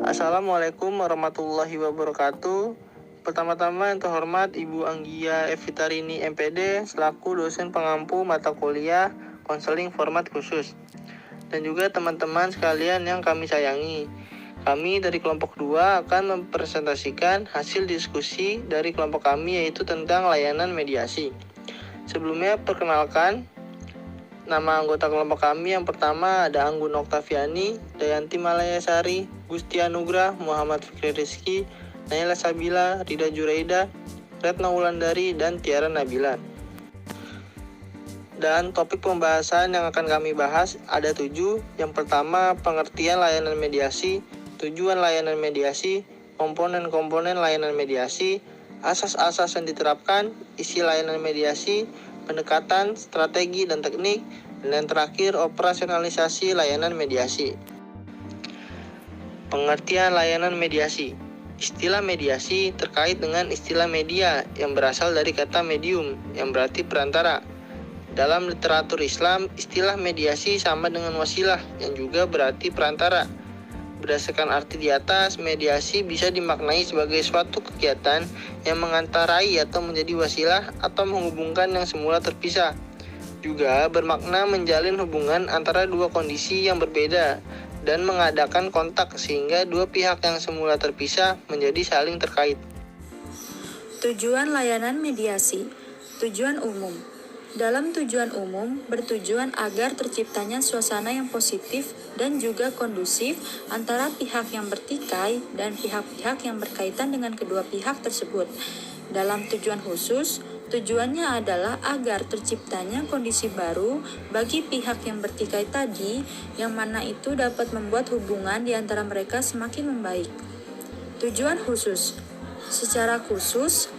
Assalamualaikum warahmatullahi wabarakatuh. Pertama-tama yang terhormat Ibu Anggia Evitarini MPD selaku dosen pengampu mata kuliah konseling format khusus. Dan juga teman-teman sekalian yang kami sayangi. Kami dari kelompok 2 akan mempresentasikan hasil diskusi dari kelompok kami yaitu tentang layanan mediasi. Sebelumnya perkenalkan, nama anggota kelompok kami yang pertama ada Anggun Oktaviani, Dayanti Malayasari, Gusti Anugrah, Muhammad Fikri Rizky, Naila Sabila, Rida Juraida, Retna Wulandari, dan Tiara Nabila. Dan topik pembahasan yang akan kami bahas ada 7. Yang pertama, pengertian layanan mediasi, tujuan layanan mediasi, komponen-komponen layanan mediasi, asas-asas yang diterapkan, isi layanan mediasi, pendekatan, strategi, dan teknik, dan yang terakhir, operasionalisasi layanan mediasi. Pengertian layanan mediasi. Istilah mediasi terkait dengan istilah media yang berasal dari kata medium, yang berarti perantara. Dalam literatur Islam, istilah mediasi sama dengan wasilah, yang juga berarti perantara. Berdasarkan arti di atas, mediasi bisa dimaknai sebagai suatu kegiatan yang mengantarai atau menjadi wasilah atau menghubungkan yang semula terpisah. Juga bermakna menjalin hubungan antara dua kondisi yang berbeda dan mengadakan kontak sehingga dua pihak yang semula terpisah menjadi saling terkait. Tujuan layanan mediasi. Tujuan umum. Dalam tujuan umum, bertujuan agar terciptanya suasana yang positif dan juga kondusif antara pihak yang bertikai dan pihak-pihak yang berkaitan dengan kedua pihak tersebut. Dalam tujuan khusus, tujuannya adalah agar terciptanya kondisi baru bagi pihak yang bertikai tadi, yang mana itu dapat membuat hubungan di antara mereka semakin membaik. Tujuan khusus. Secara khusus,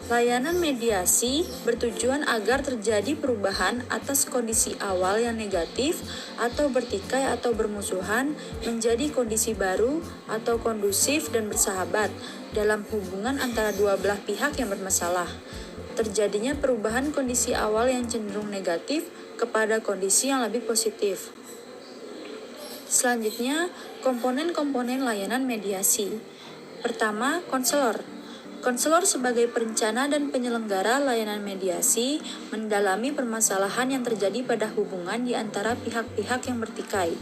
layanan mediasi bertujuan agar terjadi perubahan atas kondisi awal yang negatif atau bertikai atau bermusuhan menjadi kondisi baru atau kondusif dan bersahabat dalam hubungan antara dua belah pihak yang bermasalah. Terjadinya perubahan kondisi awal yang cenderung negatif kepada kondisi yang lebih positif. Selanjutnya, komponen-komponen layanan mediasi. Pertama, konselor. Konselor sebagai perencana dan penyelenggara layanan mediasi mendalami permasalahan yang terjadi pada hubungan di antara pihak-pihak yang bertikai.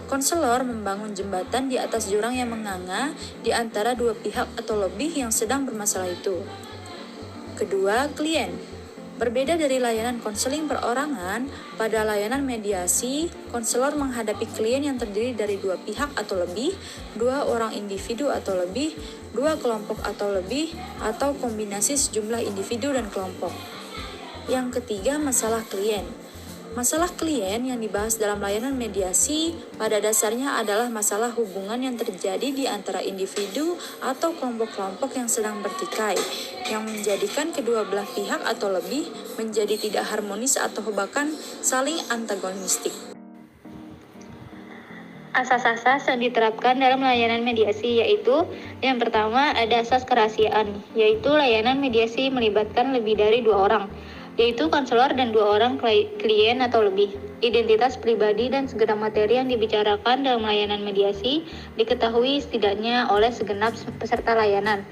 Konselor membangun jembatan di atas jurang yang menganga di antara dua pihak atau lebih yang sedang bermasalah itu. Kedua, klien. Berbeda dari layanan konseling perorangan, pada layanan mediasi, konselor menghadapi klien yang terdiri dari dua pihak atau lebih, dua orang individu atau lebih, dua kelompok atau lebih, atau kombinasi sejumlah individu dan kelompok. Yang ketiga, masalah klien. Masalah klien yang dibahas dalam layanan mediasi pada dasarnya adalah masalah hubungan yang terjadi di antara individu atau kelompok-kelompok yang sedang bertikai, yang menjadikan kedua belah pihak atau lebih menjadi tidak harmonis atau bahkan saling antagonistik. Asas-asas yang diterapkan dalam layanan mediasi yaitu yang pertama ada asas kerahasiaan, yaitu layanan mediasi melibatkan lebih dari dua orang, yaitu konselor dan dua orang klien atau lebih. Identitas pribadi dan segenap materi yang dibicarakan dalam layanan mediasi diketahui setidaknya oleh segenap peserta layanan.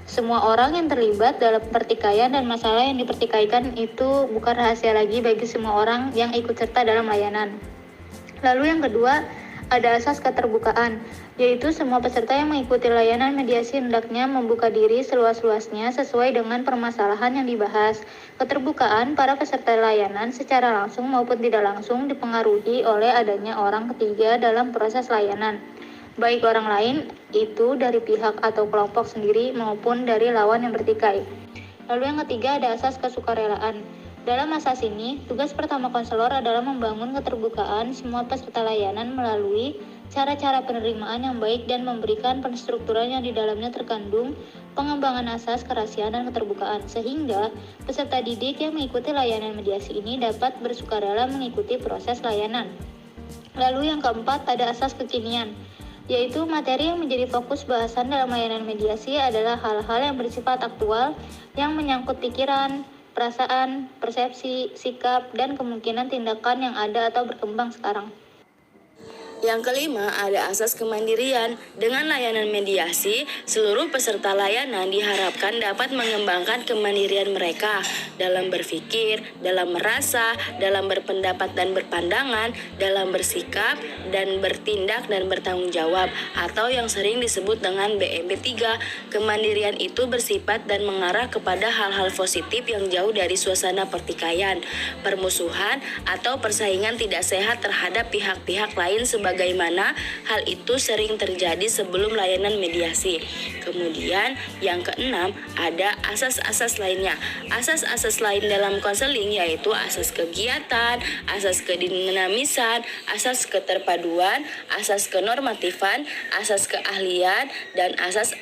Semua orang yang terlibat dalam pertikaian dan masalah yang dipertikaikan itu bukan rahasia lagi bagi semua orang yang ikut serta dalam layanan. Lalu yang kedua, ada asas keterbukaan, yaitu semua peserta yang mengikuti layanan mediasi hendaknya membuka diri seluas-luasnya sesuai dengan permasalahan yang dibahas. Keterbukaan para peserta layanan secara langsung maupun tidak langsung dipengaruhi oleh adanya orang ketiga dalam proses layanan, baik orang lain itu dari pihak atau kelompok sendiri maupun dari lawan yang bertikai. Lalu yang ketiga ada asas kesukarelaan. Dalam asas ini, tugas pertama konselor adalah membangun keterbukaan semua peserta layanan melalui cara-cara penerimaan yang baik dan memberikan penstrukturan yang di dalamnya terkandung pengembangan asas kerahasiaan dan keterbukaan, sehingga peserta didik yang mengikuti layanan mediasi ini dapat bersukarela mengikuti proses layanan. Lalu yang keempat ada asas kekinian, yaitu materi yang menjadi fokus bahasan dalam layanan mediasi adalah hal-hal yang bersifat aktual yang menyangkut pikiran, perasaan, persepsi, sikap, dan kemungkinan tindakan yang ada atau berkembang sekarang. Yang kelima, ada asas kemandirian. Dengan layanan mediasi, seluruh peserta layanan diharapkan dapat mengembangkan kemandirian mereka dalam berpikir, dalam merasa, dalam berpendapat dan berpandangan, dalam bersikap dan bertindak dan bertanggung jawab, atau yang sering disebut dengan BMB 3. Kemandirian itu bersifat dan mengarah kepada hal-hal positif yang jauh dari suasana pertikaian, permusuhan, atau persaingan tidak sehat terhadap pihak-pihak lain sebagaimana hal itu sering terjadi sebelum layanan mediasi. Kemudian yang keenam, ada asas-asas lainnya. Asas-asas lain dalam konseling yaitu asas kegiatan, asas kedinamisan, asas keterpaduan, asas kenormatifan, asas keahlian, dan asas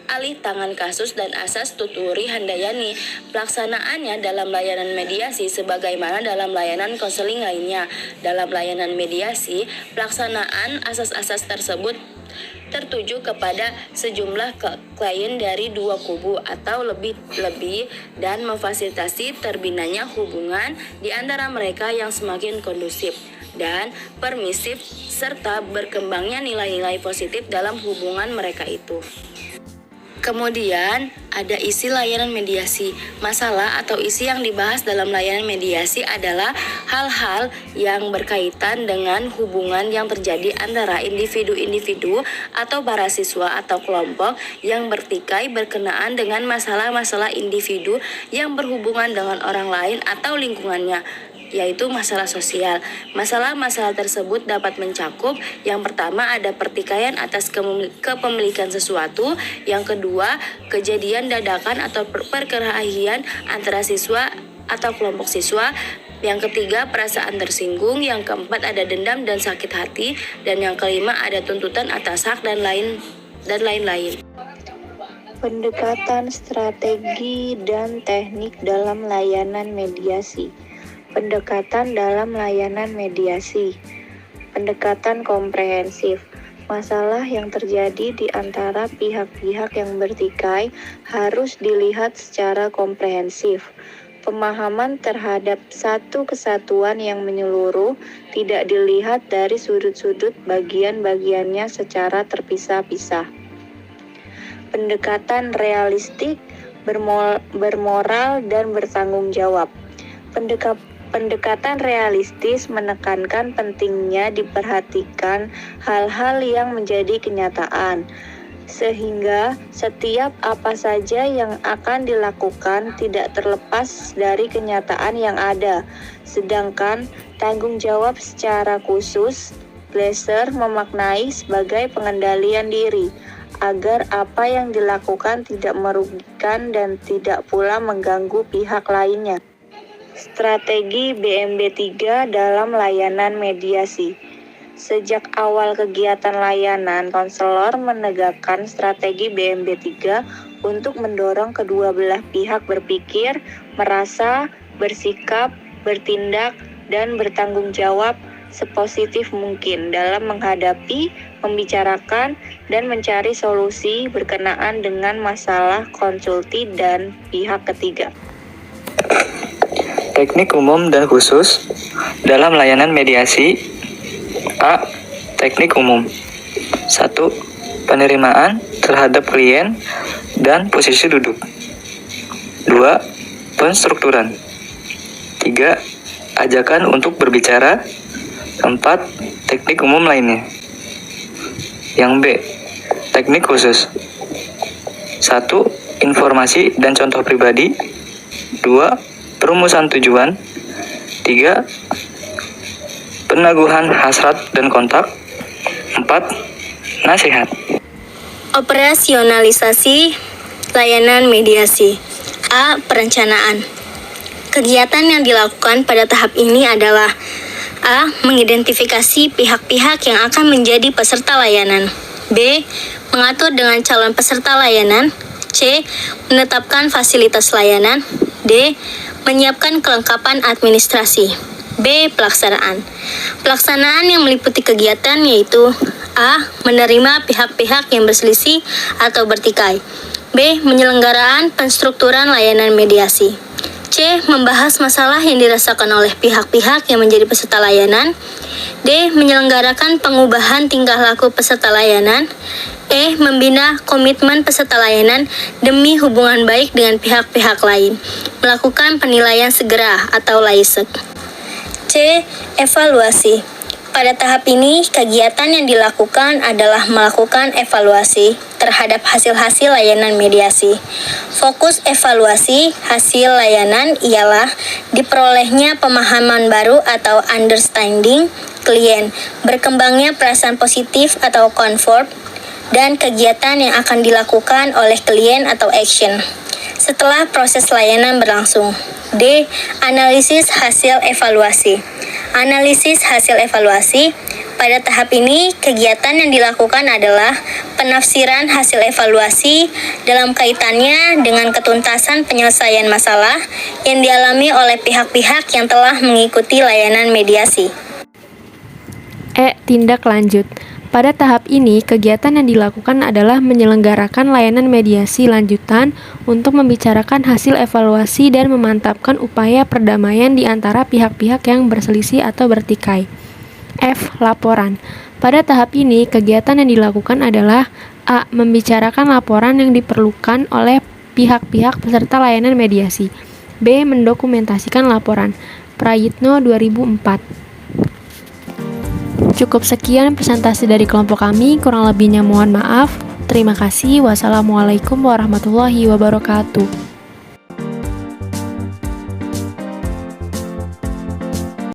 alih tangan kasus dan asas tuturi handayani. Pelaksanaannya dalam layanan mediasi sebagaimana dalam layanan konseling lainnya. Dalam layanan mediasi, pelaksanaan asas-asas tersebut tertuju kepada sejumlah klien dari dua kubu atau lebih dan memfasilitasi terbinanya hubungan di antara mereka yang semakin kondusif dan permisif serta berkembangnya nilai-nilai positif dalam hubungan mereka itu. Kemudian ada isi layanan mediasi. Masalah atau isi yang dibahas dalam layanan mediasi adalah hal-hal yang berkaitan dengan hubungan yang terjadi antara individu-individu atau para siswa atau kelompok yang bertikai berkenaan dengan masalah-masalah individu yang berhubungan dengan orang lain atau lingkungannya, yaitu masalah sosial. Masalah-masalah tersebut dapat mencakup yang pertama ada pertikaian atas kepemilikan sesuatu, yang kedua kejadian dadakan atau perkelahian antara siswa atau kelompok siswa, yang ketiga perasaan tersinggung, yang keempat ada dendam dan sakit hati, dan yang kelima ada tuntutan atas hak dan lain-lain. Pendekatan strategi dan teknik dalam layanan mediasi. Pendekatan dalam layanan mediasi. Pendekatan komprehensif. Masalah yang terjadi di antara pihak-pihak yang bertikai harus dilihat secara komprehensif. Pemahaman terhadap satu kesatuan yang menyeluruh tidak dilihat dari sudut-sudut bagian-bagiannya secara terpisah-pisah. Pendekatan realistik, bermoral, dan bertanggung jawab. Pendekatan realistis menekankan pentingnya diperhatikan hal-hal yang menjadi kenyataan, sehingga setiap apa saja yang akan dilakukan tidak terlepas dari kenyataan yang ada. Sedangkan tanggung jawab secara khusus, Glasser memaknai sebagai pengendalian diri, agar apa yang dilakukan tidak merugikan dan tidak pula mengganggu pihak lainnya. Strategi BMB 3 dalam layanan mediasi. Sejak awal kegiatan layanan, konselor menegakkan strategi BMB 3 untuk mendorong kedua belah pihak berpikir, merasa, bersikap, bertindak, dan bertanggung jawab sepositif mungkin dalam menghadapi, membicarakan, dan mencari solusi berkenaan dengan masalah konsulti dan pihak ketiga. Teknik umum dan khusus dalam layanan mediasi. A. Teknik umum. 1. Penerimaan terhadap klien dan posisi duduk. 2. Penstrukturan. 3. Ajakan untuk berbicara. 4. Teknik umum lainnya. Yang B. Teknik khusus. 1. Informasi dan contoh pribadi. 2. Perumusan tujuan. 3. Penaguhan hasrat dan kontak. 4. Nasihat. Operasionalisasi layanan mediasi. A. Perencanaan. Kegiatan yang dilakukan pada tahap ini adalah A. Mengidentifikasi pihak-pihak yang akan menjadi peserta layanan. B. Mengatur dengan calon peserta layanan. C. Menetapkan fasilitas layanan. D. Menyiapkan kelengkapan administrasi. B. Pelaksanaan. Pelaksanaan yang meliputi kegiatan yaitu A. Menerima pihak-pihak yang berselisih atau bertikai. B. Penyelenggaraan penstrukturan layanan mediasi. C. Membahas masalah yang dirasakan oleh pihak-pihak yang menjadi peserta layanan. D. Menyelenggarakan pengubahan tingkah laku peserta layanan. E. Membina komitmen peserta layanan demi hubungan baik dengan pihak-pihak lain. Melakukan penilaian segera atau LAISEG. C. Evaluasi. Pada tahap ini, kegiatan yang dilakukan adalah melakukan evaluasi terhadap hasil-hasil layanan mediasi. Fokus evaluasi hasil layanan ialah diperolehnya pemahaman baru atau understanding klien, berkembangnya perasaan positif atau comfort, dan kegiatan yang akan dilakukan oleh klien atau action setelah proses layanan berlangsung. D. Analisis hasil evaluasi. Analisis hasil evaluasi. Pada tahap ini, kegiatan yang dilakukan adalah penafsiran hasil evaluasi dalam kaitannya dengan ketuntasan penyelesaian masalah yang dialami oleh pihak-pihak yang telah mengikuti layanan mediasi. E. Tindak lanjut. Pada tahap ini, kegiatan yang dilakukan adalah menyelenggarakan layanan mediasi lanjutan untuk membicarakan hasil evaluasi dan memantapkan upaya perdamaian di antara pihak-pihak yang berselisih atau bertikai. F. Laporan. Pada tahap ini, kegiatan yang dilakukan adalah A. Membicarakan laporan yang diperlukan oleh pihak-pihak peserta layanan mediasi. B. Mendokumentasikan laporan. Prayitno 2004. Cukup sekian presentasi dari kelompok kami, kurang lebihnya mohon maaf. Terima kasih. Wassalamualaikum warahmatullahi wabarakatuh.